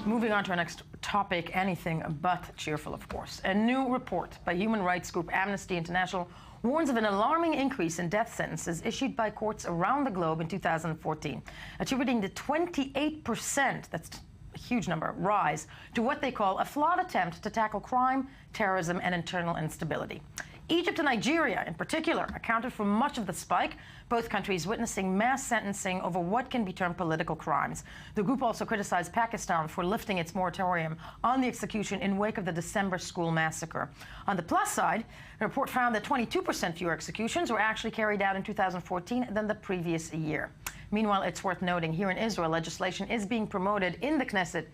Moving on to our next topic, anything but cheerful, of course. A new report by human rights group Amnesty International warns of an alarming increase in death sentences issued by courts around the globe in 2014, attributing the 28%, that's a huge number, rise to what they call a flawed attempt to tackle crime, terrorism, and internal instability. Egypt and Nigeria, in particular, accounted for much of the spike, both countries witnessing mass sentencing over what can be termed political crimes. The group also criticized Pakistan for lifting its moratorium on the execution in wake of the December school massacre. On the plus side, the report found that 22% fewer executions were actually carried out in 2014 than the previous year. Meanwhile, it's worth noting here in Israel, legislation is being promoted in the Knesset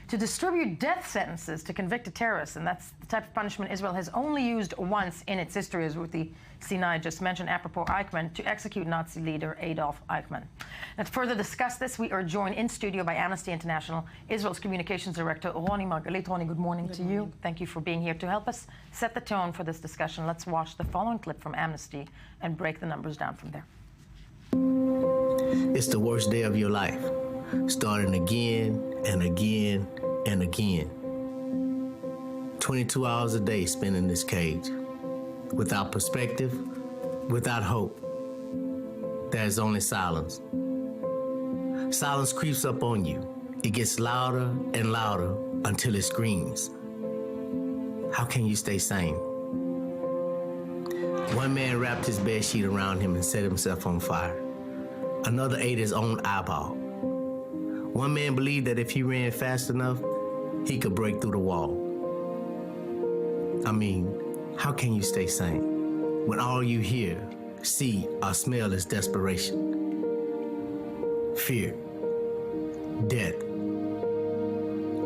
to distribute death sentences to convicted terrorists, and that's the type of punishment Israel has only used once in its history, as Ruthie Sinai just mentioned, apropos Eichmann, to execute Nazi leader Adolf Eichmann. Now, to further discuss this, we are joined in studio by Amnesty International, Israel's Communications Director, Ronnie Mרגלית. Ronnie, good morning to you. Thank you for being here. To help us set the tone for this discussion, let's watch the following clip from Amnesty and break the numbers down from there. It's the worst day of your life, starting again and again and again. 22 hours a day spent in this cage, without perspective, without hope. There's only silence. Silence creeps up on you. It gets louder and louder until it screams. How can you stay sane? One man wrapped his bedsheet around him and set himself on fire. Another ate his own eyeball. One man believed that if he ran fast enough, he could break through the wall. I mean, how can you stay sane when all you hear, see, or smell is desperation, fear, death?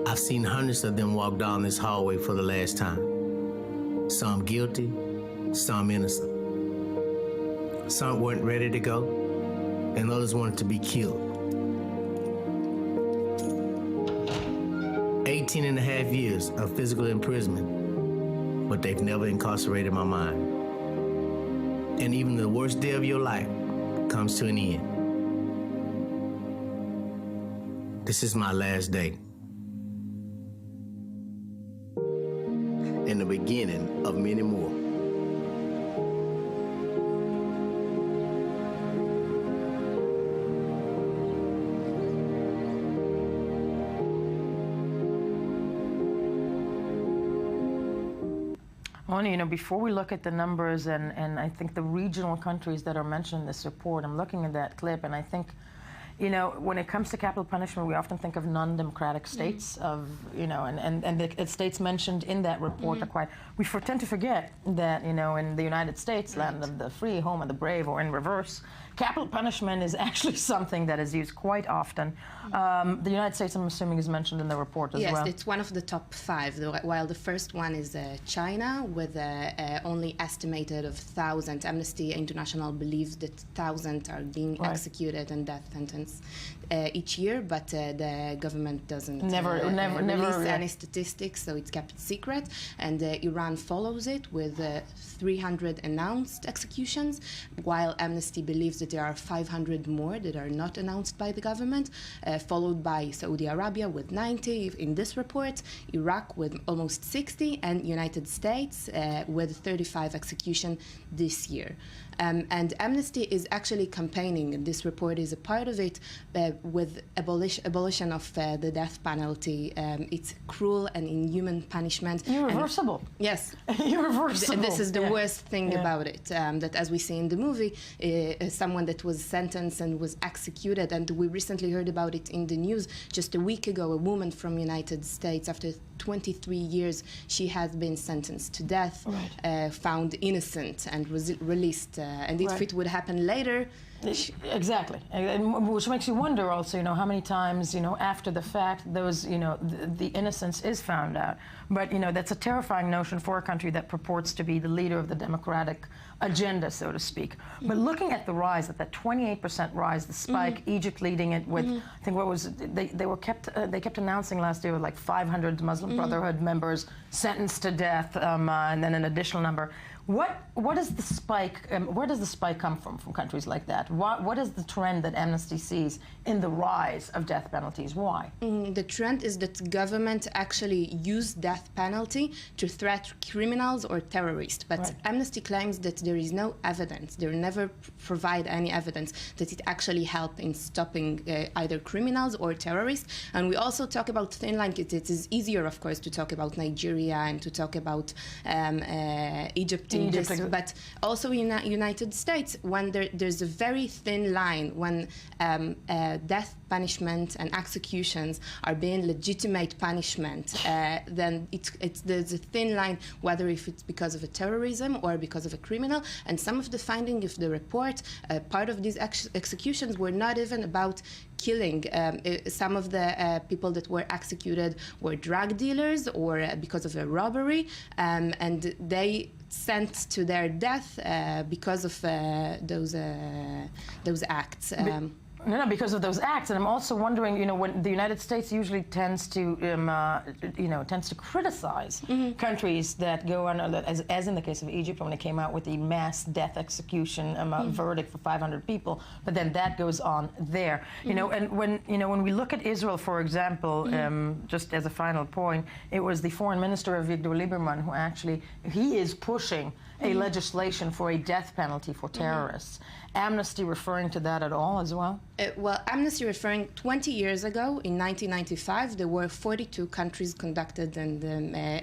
I've seen hundreds of them walk down this hallway for the last time. Some guilty, some innocent. Some weren't ready to go, and others wanted to be killed. 18 and a half years of physical imprisonment, but they've never incarcerated my mind. And even the worst day of your life comes to an end. This is my last day. And the beginning of many more. You know, before we look at the numbers and I think the regional countries that are mentioned in this report, I'm looking at that clip and I think, you know, when it comes to capital punishment, we often think of non-democratic states of, you know, and the states mentioned in that report are quite, we tend to forget that, you know, in the United States, land of the free, home of the brave, or in reverse, capital punishment is actually something that is used quite often. The United States, I'm assuming, is mentioned in the report as well. Yes, it's one of the top 5, while the first one is China, with only estimated of 1,000. Amnesty International believes that 1,000 are being executed and death sentenced each year, but the government doesn't release any statistics, so it's kept secret. And Iran follows it with 300 announced executions, while Amnesty believes that there are 500 more that are not announced by the government, followed by Saudi Arabia with 90 in this report, Iraq with almost 60, and United States with 35 executions this year. And Amnesty is actually campaigning, and this report is a part of it, with abolition of the death penalty. It's cruel and inhuman punishment. Irreversible. Yes. Irreversible. This is the worst thing about it, that as we see in the movie, someone that was sentenced and was executed, and we recently heard about it in the news just a week ago, a woman from United States, after 23 years, she has been sentenced to death, found innocent, and was released. And if it would happen later, exactly, which makes you wonder also, you know, how many times, you know, after the fact, those, you know, the innocence is found out. But, you know, that's a terrifying notion for a country that purports to be the leader of the democratic agenda, so to speak. But looking at the rise, at that 28% rise, the spike, Egypt leading it with, I think what was it? They kept announcing last year like 500 Muslim Brotherhood members sentenced to death, and then an additional number. What is the spike? Where does the spike come from countries like that? What is the trend that Amnesty sees in the rise of death penalties? Why? The trend is that government actually use death penalty to threat criminals or terrorists. But Right. Amnesty claims that there is no evidence. They never provide any evidence that it actually helped in stopping either criminals or terrorists. And we also talk about thin line. It is easier, of course, to talk about Nigeria and to talk about Egypt in this, but also in the United States, when there's a very thin line when death punishment and executions are being legitimate punishment, then there's a thin line whether if it's because of a terrorism or because of a criminal. And some of the findings of the report, part of these executions were not even about killing. Some of the people that were executed were drug dealers or because of a robbery, and they sent to their death because of those acts. No, because of those acts, and I'm also wondering, when the United States usually tends to, criticize countries that go on, as in the case of Egypt, when they came out with the mass death execution verdict for 500 people, but then that goes on there, and when we look at Israel, for example, just as a final point, it was the foreign minister of Avigdor Lieberman who actually he is pushing a legislation for a death penalty for terrorists. Amnesty referring to that at all as well? Well, Amnesty referring 20 years ago, in 1995, there were 42 countries conducted and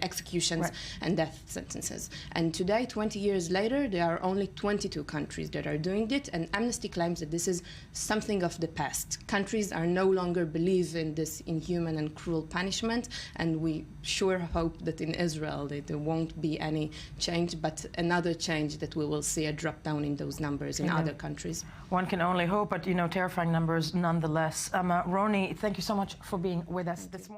executions and death sentences. And today, 20 years later, there are only 22 countries that are doing it, and Amnesty claims that this is something of the past. Countries are no longer believe in this inhuman and cruel punishment, and we sure hope that in Israel there won't be any change, but another change that we will see a drop down in those numbers in other countries. One can only hope, but terrifying numbers nonetheless. Ronnie, thank you so much for being with us this morning.